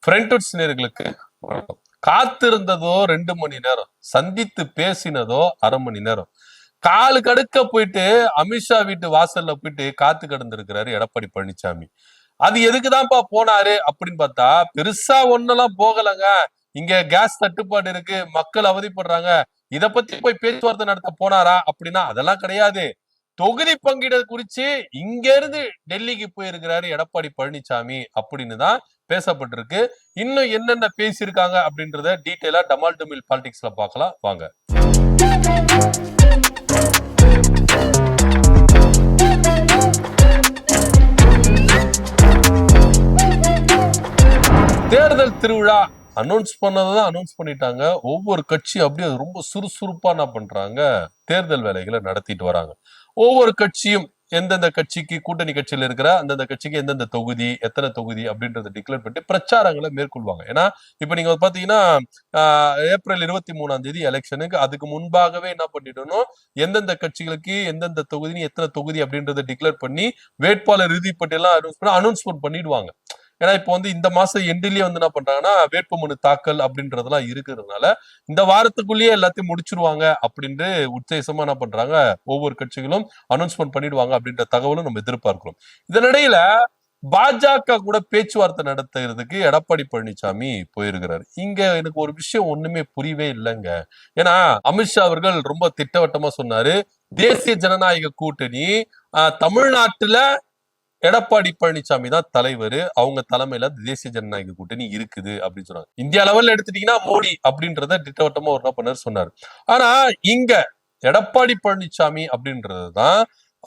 ஃப்ரெண்ட்வுட்ஸ் நேயர்களுக்கு வணக்கம். காத்திருந்ததோ 2 மணி நேரம், சந்தித்து பேசினதோ அரை மணி நேரம். காலு கடுக்க போயிட்டு அமித்ஷா வீட்டு வாசல்ல போயிட்டு காத்து கிடந்திருக்கிறாரு எடப்பாடி பழனிசாமி. அது எதுக்குதான்ப்பா போனாரு அப்படின்னு பார்த்தா, பெருசா ஒன்னெல்லாம் போகலங்க. இங்க கேஸ் தட்டுப்பாடு இருக்கு, மக்கள் அவதிப்படுறாங்க, இத பத்தி போய் பேச்சுவார்த்தை நடத்த போனாரா அப்படின்னா அதெல்லாம் கிடையாது. தொகுதி பங்கீடு குறிச்சு இங்க இருந்து டெல்லிக்கு போயிருக்கிறாரு எடப்பாடி பழனிசாமி அப்படின்னு தான் பேசப்பட்டிருக்கு. இன்னும் என்னென்ன பேசியிருக்காங்க அப்படின்றத டீட்டெயிலா டமால் டுமில் பாலிடிக்ஸ்ல பார்க்கலாம் வாங்க. தேர்தல் திருவிழா அனௌன்ஸ் பண்ணதான் அனௌன்ஸ் பண்ணிட்டாங்க. ஒவ்வொரு கட்சி அப்படியே ரொம்ப சுறுசுறுப்பா என்ன பண்றாங்க, தேர்தல் வேலைகளை நடத்திட்டு வராங்க. ஒவ்வொரு கட்சியும் எந்தெந்த கட்சிக்கு, கூட்டணி கட்சியில இருக்கிற அந்தந்த கட்சிக்கு எந்தெந்த தொகுதி, எத்தனை தொகுதி அப்படின்றத டிக்ளேர் பண்ணி பிரச்சாரங்களை மேற்கொள்வாங்க. ஏன்னா இப்ப நீங்க பாத்தீங்கன்னா ஏப்ரல் 23 எலெக்ஷனுக்கு அதுக்கு முன்பாகவே என்ன பண்ணிடணும், எந்தெந்த கட்சிகளுக்கு எந்தெந்த தொகுதி, எத்தனை தொகுதி அப்படின்றத டிக்ளேர் பண்ணி வேட்பாளர் இறுதி பட்டியலாம் அனௌன்ஸ்மெண்ட் பண்ணிடுவாங்க. ஏன்னா இப்போ இந்த மாசம் எண்டிலேயே என்ன பண்றாங்கன்னா வேட்புமனு தாக்கல் அப்படின்றதெல்லாம் இருக்கிறதுனால இந்த வாரத்துக்குள்ளேயே எல்லாத்தையும் முடிச்சிருவாங்க அப்படின்னு உத்தேசமா என்ன பண்றாங்க, ஒவ்வொரு கட்சிகளும் அனௌன்ஸ்மெண்ட் பண்ணிடுவாங்க அப்படின்ற தகவலும் நம்ம எதிர்பார்க்கிறோம். இதனிடையில பாஜக கூட பேச்சுவார்த்தை நடத்துறதுக்கு எடப்பாடி பழனிசாமி போயிருக்கிறாரு. இங்க எனக்கு ஒரு விஷயம் ஒண்ணுமே புரியவே இல்லைங்க. ஏன்னா அமித்ஷா அவர்கள் ரொம்ப திட்டவட்டமா சொன்னாரு, தேசிய ஜனநாயக கூட்டணி தமிழ்நாட்டுல எடப்பாடி பழனிசாமி தான் தலைவர், அவங்க தலைமையில தேசிய ஜனநாயக கூட்டணி இருக்குது அப்படின்னு சொன்னாங்க. இந்தியா லெவல்ல எடுத்துட்டீங்கன்னா மோடி அப்படின்றத திட்டவட்டமா ஒரு பண்ணாரு சொன்னாரு. ஆனா இங்க எடப்பாடி பழனிசாமி அப்படின்றதுதான்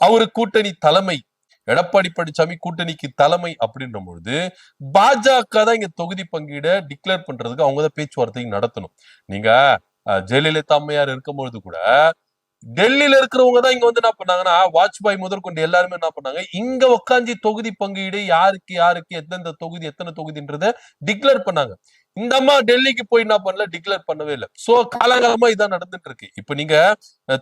அவரு கூட்டணி தலைமை. எடப்பாடி பழனிசாமி கூட்டணிக்கு தலைமை அப்படின்ற பொழுது பாஜக தான் இங்க தொகுதி பங்கீட டிக்ளேர் பண்றதுக்கு அவங்கதான் பேச்சுவார்த்தை நடத்தணும். நீங்க ஜெயலலிதா அம்மையார் இருக்கும் பொழுது கூட டெல்லியில இருக்கிறவங்க தான் இங்க என்ன பண்ணாங்கன்னா, வாஜ்பாய் முதற்கொண்டு எல்லாருமே என்ன பண்ணாங்க, இங்க உட்காந்து தொகுதி பங்கீடு யாருக்கு யாருக்கு எந்தெந்த தொகுதி எத்தனை தொகுதின்றத டிக்ளேர் பண்ணாங்க. இந்த அம்மா டெல்லிக்கு போய் என்ன பண்ணல, டிக்ளேர் பண்ணவே இல்லை. சோ காலகாலமா இதான் நடந்துட்டு இருக்கு. இப்ப நீங்க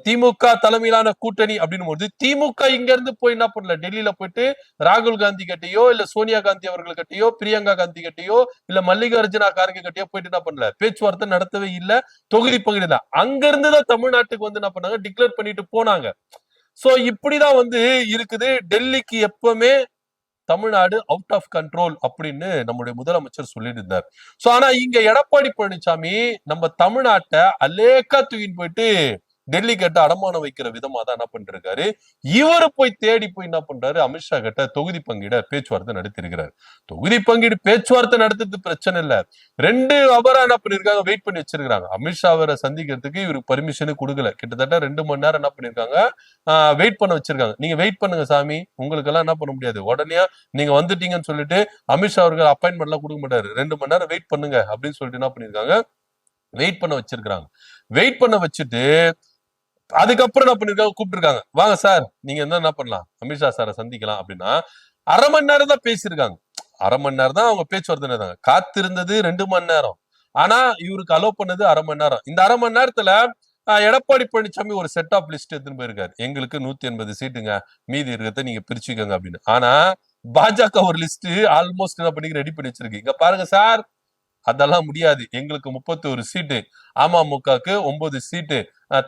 திமுக தலைமையிலான கூட்டணி அப்படின்னு போது திமுக இங்க இருந்து போய் என்ன பண்ணல, டெல்லியில போயிட்டு ராகுல் காந்தி கிட்டயோ இல்ல சோனியா காந்தி அவர்கள் கிட்டயோ பிரியங்கா காந்தி கிட்டயோ இல்ல மல்லிகார்ஜுனா கார்கே கிட்டயோ போயிட்டு என்ன பண்ணல, பேச்சுவார்த்தை நடத்தவே இல்லை. தொகுதி பங்கீடு தான் அங்க இருந்துதான் தமிழ்நாட்டுக்கு என்ன பண்ணாங்க, டிக்ளேர் பண்ணிட்டு போனாங்க. சோ இப்படிதான் இருக்குது. டெல்லிக்கு எப்பவுமே தமிழ்நாடு அவுட் ஆஃப் கண்ட்ரோல் அப்படின்னு நம்முடைய முதலமைச்சர் சொல்லிட்டு இருந்தார். சோ ஆனா இங்க எடப்பாடி பழனிசாமி நம்ம தமிழ்நாட்டை அலேக்கா தூக்கின்னு போயிட்டு டெல்லி கிட்ட அடமானம் வைக்கிற விதமா தான் என்ன பண்ணிருக்காரு. இவரு போய் தேடி போய் என்ன பண்றாரு, அமித்ஷா கிட்ட தொகுதி பங்கீட பேச்சுவார்த்தை நடத்திருக்கிறாரு. தொகுதி பங்கீடு பேச்சுவார்த்தை நடத்துறது பிரச்சனை இல்ல, 2 அவரா என்ன பண்ணிருக்காங்க, வெயிட் பண்ணி வச்சிருக்காங்க. அமித்ஷா அவரை சந்திக்கிறதுக்கு இவருக்கு பர்மிஷனு கொடுக்கல. கிட்டத்தட்ட 2 மணி நேரம் என்ன பண்ணிருக்காங்க, வெயிட் பண்ண வச்சிருக்காங்க. நீங்க வெயிட் பண்ணுங்க சாமி, உங்களுக்கு எல்லாம் என்ன பண்ண முடியாது, உடனே நீங்க வந்துட்டீங்கன்னு சொல்லிட்டு அமித்ஷா அவர்கள் அப்பாயின்மெண்ட் எல்லாம் கொடுக்க மாட்டாரு. 2 மணி நேரம் வெயிட் பண்ணுங்க அப்படின்னு சொல்லிட்டு என்ன பண்ணிருக்காங்க, வெயிட் பண்ண வச்சிருக்காங்க. வெயிட் பண்ண வச்சுட்டு அதுக்கப்புறம் என்ன பண்ணிருக்காங்க, கூப்பிட்டுருக்காங்க, வாங்க சார் நீங்க என்ன பண்ணலாம், அமித்ஷா சாரை சந்திக்கலாம் அப்படின்னா அரை மணி நேரம் தான் பேசியிருக்காங்க. அரை மணி நேரம் தான் அவங்க பேச்சுவார்த்தை நடந்தாங்க. காத்திருந்தது 2 மணி நேரம். ஆனா இவருக்கு அலோ பண்ணது அரை மணி நேரம். இந்த அரை மணி நேரத்துல எடப்பாடி பழனிசாமி ஒரு செட் ஆஃப் லிஸ்ட் எடுத்துன்னு போயிருக்காரு. எங்களுக்கு 180 சீட்டுங்க, மீதி இருக்கிறத நீங்க பிரிச்சுக்கோங்க அப்படின்னு. ஆனா பாஜக ஒரு லிஸ்ட் ஆல்மோஸ்ட் என்ன பண்ணி ரெடி பண்ணி வச்சிருக்கு. இங்க பாருங்க சார், அதெல்லாம் முடியாது, எங்களுக்கு 31 சீட்டு, அமமுகவுக்கு 9 சீட்டு,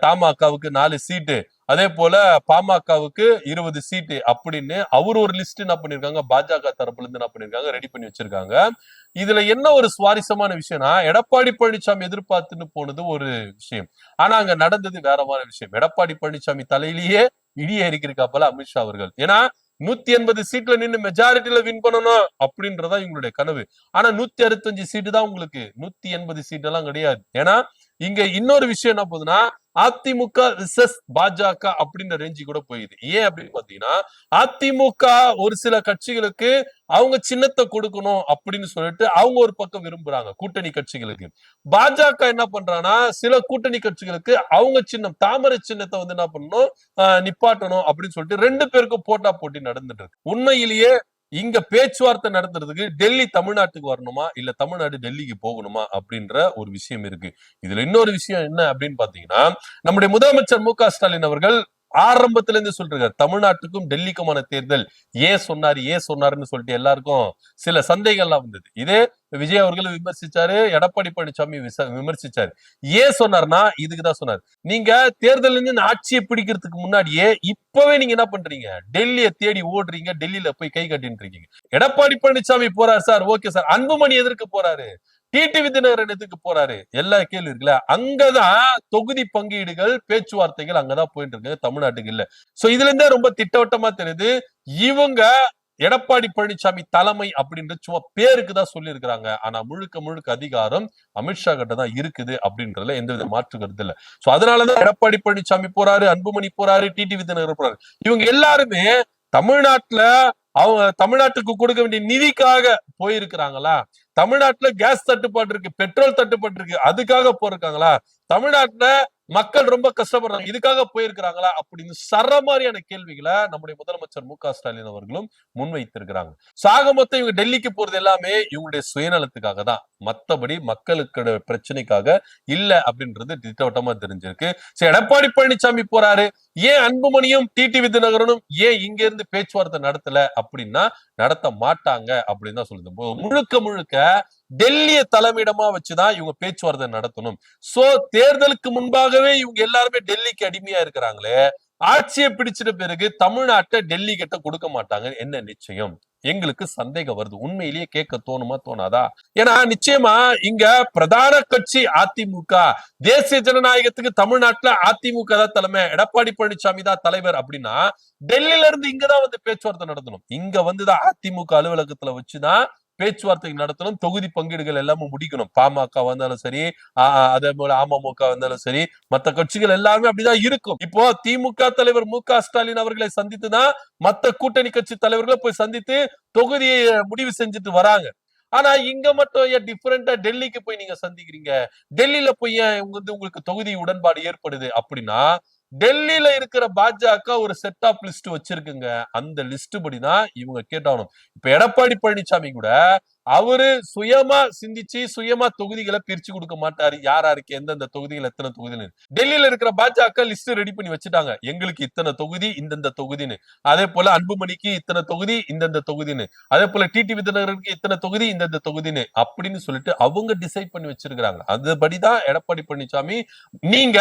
தமாகவுக்கு 4 சீட்டு, அதே போல பாமகவுக்கு 20 சீட்டு அப்படின்னு அவர் ஒரு லிஸ்ட் என்ன பண்ணிருக்காங்க, பாஜக தரப்புல இருந்து என்ன பண்ணிருக்காங்க, ரெடி பண்ணி வச்சிருக்காங்க. இதுல என்ன ஒரு சுவாரஸ்யமான விஷயம்னா, எடப்பாடி பழனிசாமி எதிர்பார்த்துன்னு போனது ஒரு விஷயம், ஆனா அங்க நடந்தது வேற மாதிரி விஷயம். எடப்பாடி பழனிசாமி தலையிலேயே இடியே இருக்கிறாப்பல அமித்ஷா அவர்கள். ஏன்னா 180 சீட்ல நின்று மெஜாரிட்டியில வின் பண்ணணும் அப்படின்றதா இவங்களுடைய கனவு. ஆனா 165 சீட்டு தான் உங்களுக்கு, 180 சீட் எல்லாம் கிடையாது. ஏன்னா இங்க இன்னொரு விஷயம் என்ன போகுதுன்னா, அதிமுக விசஸ் பாஜக அப்படின்ற ரேஞ்சு கூட போயிடுது. ஏன் அப்படின்னு பாத்தீங்கன்னா, அதிமுக ஒரு சில கட்சிகளுக்கு அவங்க சின்னத்தை கொடுக்கணும் அப்படின்னு சொல்லிட்டு அவங்க ஒரு பக்கம் விரும்புறாங்க கூட்டணி கட்சிகளுக்கு. பாஜக என்ன பண்றாங்கன்னா, சில கூட்டணி கட்சிகளுக்கு அவங்க சின்னம் தாமரை சின்னத்தை என்ன பண்ணணும், நிப்பாட்டணும் அப்படின்னு சொல்லிட்டு 2 பேருக்கும் போட்டா போட்டி நடந்துட்டு இருக்கு. உண்மையிலேயே இங்க பேச்சுவார்த்தை நடத்துறதுக்கு டெல்லி தமிழ்நாட்டுக்கு வரணுமா இல்ல தமிழ்நாடு டெல்லிக்கு போகணுமா அப்படின்ற ஒரு விஷயம் இருக்கு. இதுல இன்னொரு விஷயம் என்ன அப்படின்னு பாத்தீங்கன்னா, நம்முடைய முதலமைச்சர் மு க ஸ்டாலின் அவர்கள் ஆரம்பத்துல இருந்து சொல்றாரு தமிழ்நாட்டுக்கும் டெல்லிக்குமான தேர்தல் ஏன் சொன்னாருன்னு சொல்லிட்டு எல்லாருக்கும் சில சந்தேகம்லாம் வந்தது. இதே விஜய் அவர்கள் விமர்சிச்சாரு, எடப்பாடி பழனிசாமி விமர்சிச்சாரு. ஏன் சொன்னார்னா இதுக்குதான் சொன்னார். நீங்க தேர்தல் ஆட்சியை பிடிக்கிறதுக்கு முன்னாடியே இப்பவே நீங்க என்ன பண்றீங்க, டெல்லியை தேடி ஓடுறீங்க, டெல்லியில போய் கை கட்டிட்டு இருக்கீங்க. எடப்பாடி பழனிசாமி போறாரு சார், ஓகே சார். அன்புமணி எதற்கு போறாரு, டிடிவி தினகரன் எதுக்கு போறாரு, எல்லா கேள்வி இருக்குல்ல. அங்கதான் தொகுதி பங்கீடுகள் பேச்சுவார்த்தைகள் அங்கதான் போயிட்டு இருக்கு, தமிழ்நாட்டுக்கு இல்ல. சோ இதுல இருந்தே ரொம்ப திட்டவட்டமா தெரியுது இவங்க எடப்பாடி பழனிசாமி தலைமை அப்படின்றது சும்மா பேருக்கு தான் சொல்லி இருக்கிறாங்க. ஆனா முழுக்க முழுக்க அதிகாரம் அமித்ஷா கிட்ட தான் இருக்குது அப்படின்றதுல எந்த வித மாற்று கருத்து இல்ல. சோ அதனாலதான் எடப்பாடி பழனிசாமி போறாரு, அன்புமணி போறாரு, டிடிவி தினகரன் போறாரு. இவங்க எல்லாருமே தமிழ்நாட்டுல அவங்க தமிழ்நாட்டுக்கு கொடுக்க வேண்டிய நிதிக்காக போயிருக்கிறாங்களா, தமிழ்நாட்டுல கேஸ் தட்டுப்பாடு இருக்கு, பெட்ரோல் தட்டுப்பாடு இருக்கு, அதுக்காக போயிருக்காங்களா, தமிழ்நாட்டுல மக்கள் ரொம்ப கஷ்டப்படுறாங்க இதுக்காக போயிருக்கிறாங்களா அப்படின்னு சரமாரியான கேள்விகளை நம்முடைய முதலமைச்சர் மு க ஸ்டாலின் அவர்களும் முன்வைத்திருக்கிறாங்க. சாக மொத்தம் இவங்க டெல்லிக்கு போறது எல்லாமே இவங்களுடைய சுயநலத்துக்காக தான், மத்தபடி மக்களுக்கு பிரச்சனைக்காக இல்ல அப்படின்றது திட்டவட்டமா தெரிஞ்சிருக்கு. சரி, எடப்பாடி பழனிசாமி போறாரு, ஏன் அன்புமணியும் டிடிவி தினகரனும் ஏன் இங்க இருந்து பேச்சுவார்த்தை நடத்தல அப்படின்னா நடத்த மாட்டாங்க அப்படின்னு தான் சொல்லுது. முழுக்க முழுக்க டெல்லிய தலைமையிடமா வச்சுதான் இவங்க பேச்சுவார்த்தை நடத்தணும். சோ தேர்தலுக்கு முன்பாகவே இவங்க எல்லாருமே டெல்லிக்கு அடிமையா இருக்கிறாங்களே, ஆட்சியை பிடிச்சிட்ட பிறகு தமிழ்நாட்டை டெல்லி கிட்ட கொடுக்க மாட்டாங்க என்ன நிச்சயம்? எங்களுக்கு சந்தேகம் வருது. உண்மையிலேயே கேட்க தோணுமா தோணாதா? ஏன்னா நிச்சயமா இங்க பிரதான கட்சி அதிமுக, தேசிய ஜனநாயகத்துக்கு தமிழ்நாட்டுல அதிமுக தான் தலைமை, எடப்பாடி பழனிசாமி தான் தலைவர் அப்படின்னா டெல்லியில இருந்து இங்கதான் வந்து பேச்சுவார்த்தை நடத்தணும். இங்க வந்துதான் அதிமுக அலுவலகத்துல வச்சுதான் பேச்சுவார்த்தை நடத்தணும். தொகுதி பங்கீடுகள் எல்லாமே முடிக்கணும். பாமக வந்தாலும் சரி, அதே போல அமமுக வந்தாலும் சரி, மத்த கட்சிகள் எல்லாமே அப்படிதான் இருக்கும். இப்போ திமுக தலைவர் மு க ஸ்டாலின் அவர்களை சந்தித்துதான் மத்த கூட்டணி கட்சி தலைவர்களை போய் சந்தித்து தொகுதியை முடிவு செஞ்சுட்டு வராங்க. ஆனா இங்க மட்டும் ஏன் டிஃபரெண்டா டெல்லிக்கு போய் நீங்க சந்திக்கிறீங்க, டெல்லியில போய் ஏன் உங்களுக்கு தொகுதி உடன்பாடு ஏற்படுது அப்படின்னா, டெல்லியில இருக்கிற பாஜக ஒரு செட் ஆஃப் லிஸ்ட் வச்சிருக்குங்க. அந்த லிஸ்ட் படிதான் இவங்க கேட்டாகணும். இப்ப எடப்பாடி பழனிசாமி கூட அவரு சுயமா சிந்திச்சு சுயமா தொகுதிகளை பிரிச்சு கொடுக்க மாட்டாரு, யாருக்கு எந்தெந்த தொகுதிகள் எத்தனை தொகுதின்னு. டெல்லியில இருக்கிற பாஜக லிஸ்ட் ரெடி பண்ணி வச்சுட்டாங்க, எங்களுக்கு இத்தனை தொகுதி இந்தந்த தொகுதின்னு, அதே போல அன்புமணிக்கு இத்தனை தொகுதி இந்தந்த தொகுதின்னு, அதே போல டிடிவி தினகரனுக்கு இத்தனை தொகுதி இந்தந்த தொகுதின்னு அப்படின்னு சொல்லிட்டு அவங்க டிசைட் பண்ணி வச்சிருக்காங்க. அதுபடிதான் எடப்பாடி பழனிசாமி நீங்க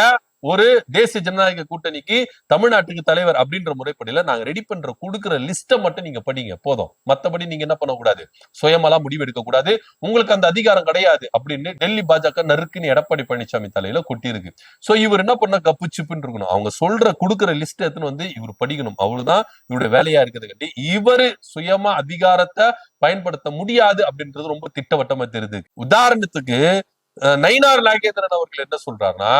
ஒரு தேசிய ஜனநாயக கூட்டணிக்கு தமிழ்நாட்டுக்கு தலைவர் அப்படின்ற முறைப்படியில நாங்க ரெடி பண்ற கொடுக்கிற லிஸ்ட மட்டும் நீங்க படிங்க போதும், மத்தபடி நீங்க என்ன பண்ணக்கூடாது, சுயமெல்லாம் முடிவு எடுக்க கூடாது, உங்களுக்கு அந்த அதிகாரம் கிடையாது அப்படின்னு டெல்லி பாஜக நறுக்குன்னு எடப்பாடி பழனிசாமி தலையில கொட்டி இருக்கு. சோ இவர் என்ன பண்ண கப்பு சிப்புன்னு இருக்கணும், அவங்க சொல்ற கொடுக்கிற லிஸ்ட் எடுத்துன்னு வந்து இவர் படிக்கணும், அவ்வளவுதான் இவருடைய வேலையா இருக்குது. கட்டி இவரு சுயமா அதிகாரத்தை பயன்படுத்த முடியாது அப்படின்றது ரொம்ப திட்டவட்டமா தெரியுது. உதாரணத்துக்கு நயினார் நாகேந்திரன் அவர்கள் என்ன சொல்றாருன்னா,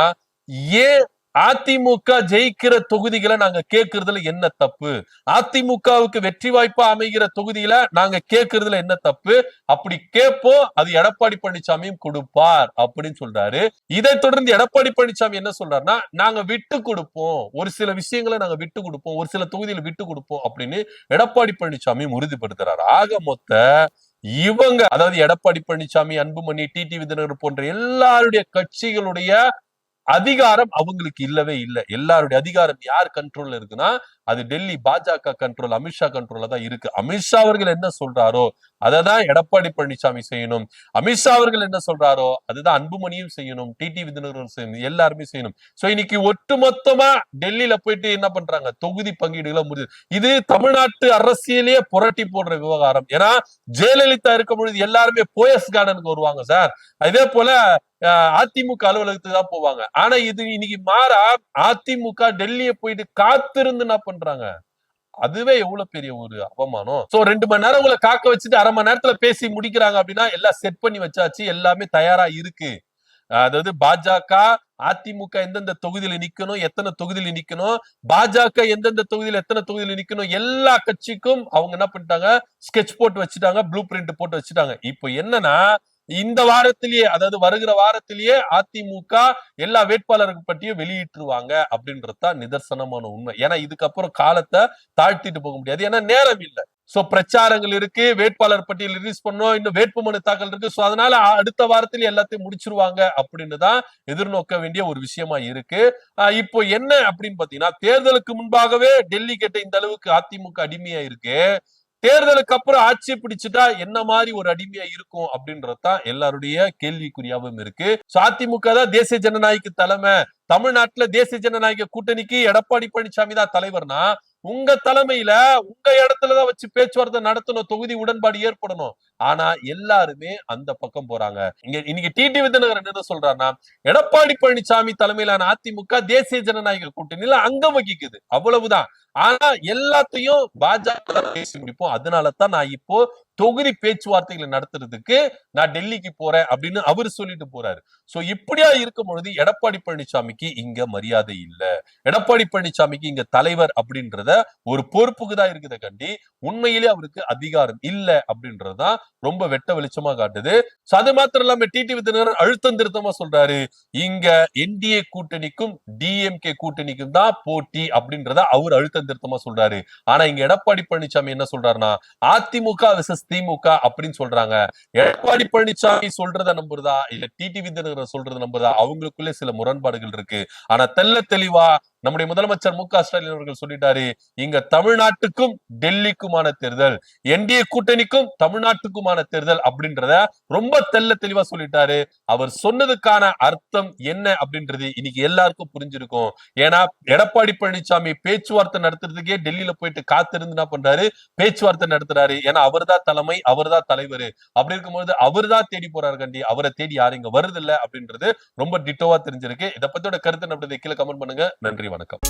ஏன் அதிமுக ஜெயிக்கிற தொகுதிகளை நாங்க கேட்கறதுல என்ன தப்பு, அதிமுகவுக்கு வெற்றி வாய்ப்பா அமைகிற தொகுதியில நாங்க கேட்கறதுல என்ன தப்பு, அப்படி கேட்போம் அது எடப்பாடி பழனிசாமியும் கொடுப்பார் அப்படின்னு சொல்றாரு. இதை தொடர்ந்து எடப்பாடி பழனிசாமி என்ன சொல்றாருன்னா, நாங்க விட்டு கொடுப்போம், ஒரு சில விஷயங்களை நாங்க விட்டு கொடுப்போம், ஒரு சில தொகுதியில விட்டு கொடுப்போம் அப்படின்னு எடப்பாடி பழனிசாமி உறுதிப்படுத்துறாரு. ஆக மொத்த இவங்க அதாவது எடப்பாடி பழனிசாமி, அன்புமணி, டிடிவி தினகரன் போன்ற எல்லாருடைய கட்சிகளுடைய அதிகாரம் அவங்களுக்கு இல்லவே இல்லை. எல்லாருடைய அதிகாரம் யார் கண்ட்ரோல்ல இருக்குன்னா அது டெல்லி பாஜக கண்ட்ரோல், அமித்ஷா கண்ட்ரோல்ல தான் இருக்கு. அமித்ஷா அவர்கள் என்ன சொல்றாரோ அததான் எடப்பாடி பழனிசாமி செய்யணும், அமித்ஷா அவர்கள் என்ன சொல்றாரோ அதுதான் அன்புமணியும் செய்யணும், டிடிவி தினகரன் செய்யணும், எல்லாருமே செய்யணும். சோ இன்னைக்கு ஒட்டுமொத்தமா டெல்லியில போயிட்டு என்ன பண்றாங்க, தொகுதி பங்கீடுகளை முடியுது. இது தமிழ்நாட்டு அரசியலையே புரட்டி போடுற விவகாரம். ஏன்னா ஜெயலலிதா இருக்கும் பொழுது எல்லாருமே போயஸ் கார்டனுக்கு வருவாங்க சார், அதே போல அதிமுக அலுவலகத்துக்கு தான் போவாங்க. ஆனா இது இன்னைக்கு மாறா அதிமுக டெல்லியை போயிட்டு காத்திருந்து என்ன பண்றாங்க, அதுவே எவ்வளவு பெரிய ஒரு அவமானம். சோ 2 மணி நேரம் உங்களை காக்க வச்சுட்டு அரை மணி நேரத்துல பேசி முடிக்கிறாங்க அப்படின்னா எல்லாம் செட் பண்ணி வச்சாச்சு, எல்லாமே தயாரா இருக்கு. அதாவது பாஜக அதிமுக எந்தெந்த தொகுதியில நிக்கணும், எத்தனை தொகுதியில நிக்கணும், பாஜக எந்தெந்த தொகுதியில எத்தனை தொகுதியில நிக்கணும், எல்லா கட்சிக்கும் அவங்க என்ன பண்ணிட்டாங்க, ஸ்கெட்ச் போட்டு வச்சுட்டாங்க, ப்ளூ பிரிண்ட் போட்டு வச்சுட்டாங்க. இப்போ என்னன்னா இந்த வாரத்திலேயே அதாவது வருகிற வாரத்திலேயே அதிமுக எல்லா வேட்பாளர்கள் பற்றியும் வெளியிட்டுருவாங்க அப்படின்றதுதான் நிதர்சனமான உண்மை. ஏன்னா இதுக்கப்புறம் காலத்தை தாழ்த்திட்டு போக முடியாது, ஏன்னா நேரம் இல்லை. சோ பிரச்சாரங்கள் இருக்கு, வேட்பாளர் பட்டியல் ரிலீஸ் பண்ணோம், இன்னும் வேட்புமனு தாக்கல் இருக்கு. சோ அதனால அடுத்த வாரத்தில் எல்லாத்தையும் முடிச்சிருவாங்க அப்படின்னு தான் எதிர்நோக்க வேண்டிய ஒரு விஷயமா இருக்கு. இப்போ என்ன அப்படின்னு பாத்தீங்கன்னா, தேர்தலுக்கு முன்பாகவே டெல்லி கிட்ட இந்த அளவுக்கு அதிமுக அடிமையா இருக்கு. தேர்தலுக்கு அப்புறம் ஆட்சி பிடிச்சிட்டா என்ன மாதிரி ஒரு அடிமையா இருக்கும் அப்படின்றதுதான் எல்லாருடைய கேள்விக்குறியாவும் இருக்கு. அதிமுக தான் தேசிய ஜனநாயக தலைமை, தமிழ்நாட்டுல தேசிய ஜனநாயக கூட்டணிக்கு எடப்பாடி பழனிசாமி தான் தலைவர்னா, உங்க தலைமையில உங்க இடத்துலதான் வச்சு பேச்சுவார்த்தை நடத்தணும், தொகுதி உடன்பாடு ஏற்படணும். ஆனா எல்லாருமே அந்த பக்கம் போறாங்க. இங்க இன்னைக்கு டிடிவி தினகரன் என்ன சொல்றாருன்னா, எடப்பாடி பழனிசாமி தலைமையிலான அதிமுக தேசிய ஜனநாயக கூட்டணியில அங்கம் வகிக்குது, அவ்வளவுதான். ஆனா எல்லாத்தையும் பாஜக பேசி முடிப்போம், அதனாலதான் நான் இப்போ தொகுதி பேச்சுவார்த்தைகளை நடத்துறதுக்கு நான் டெல்லிக்கு போறேன் அப்படின்னு அவரு சொல்லிட்டு போறாரு. சோ இப்படியா இருக்கும் பொழுது எடப்பாடி பழனிசாமிக்கு இங்க மரியாதை இல்ல, எடப்பாடி பழனிசாமிக்கு இங்க தலைவர் அப்படின்றத ஒரு பொறுப்புக்கு தான் இருக்குத கண்டி உண்மையிலே அவருக்கு அதிகாரம் இல்ல அப்படின்றதுதான் ரொம்ப வெட்ட வெளிச்சமா காட்டுது. அது மாத்திரம் இல்லாம டிடிவி தினகரன் அழுத்தம் திருத்தமா சொல்றாரு, இங்க என்டிஏ கூட்டணிக்கும் டிஎம்கே கூட்டணிக்கும் தான் போட்டி அப்படின்றத அவர் அழுத்தம் திருத்தமா சொல்றாரு. ஆனா இங்க எடப்பாடி பழனிசாமி என்ன சொல்றாருன்னா, அதிமுக வெர்சஸ் திமுக அப்படின்னு சொல்றாங்க. எடப்பாடி பழனிசாமி சொல்றத நம்புறதா இல்ல டிடிவி தினகரன் சொல்றத நம்புறதா, அவங்களுக்குள்ளே சில முரண்பாடுகள் இருக்கு. ஆனா தெல்ல தெளிவா நம்முடைய முதலமைச்சர் மு க ஸ்டாலின் அவர்கள் சொல்லிட்டாரு, இங்க தமிழ்நாட்டுக்கும் டெல்லிக்குமான தேர்தல், என்டிஏ கூட்டணிக்கும் தமிழ்நாட்டுக்குமான தேர்தல் அப்படின்றத ரொம்ப தெல்ல தெளிவா சொல்லிட்டாரு. அவர் சொன்னதுக்கான அர்த்தம் என்ன அப்படின்றது இன்னைக்கு எல்லாருக்கும் புரிஞ்சிருக்கும். ஏன்னா எடப்பாடி பழனிசாமி பேச்சுவார்த்தை நடத்துறதுக்கே டெல்லியில போயிட்டு காத்திருந்து என்ன பண்றாரு, பேச்சுவார்த்தை நடத்துறாரு. ஏன்னா அவர்தான் தலைமை, அவர்தான் தலைவர். அப்படி இருக்கும்போது அவர்தான் தேடி போறாரு கண்டி, அவரை தேடி யாரும் இங்க வருது இல்ல அப்படின்றது ரொம்ப டிட்டோவா தெரிஞ்சிருக்கு. இதை பத்தியோட கருத்து நம்மளுடைய கீழே கமெண்ட் பண்ணுங்க. நன்றி, வணக்கம்.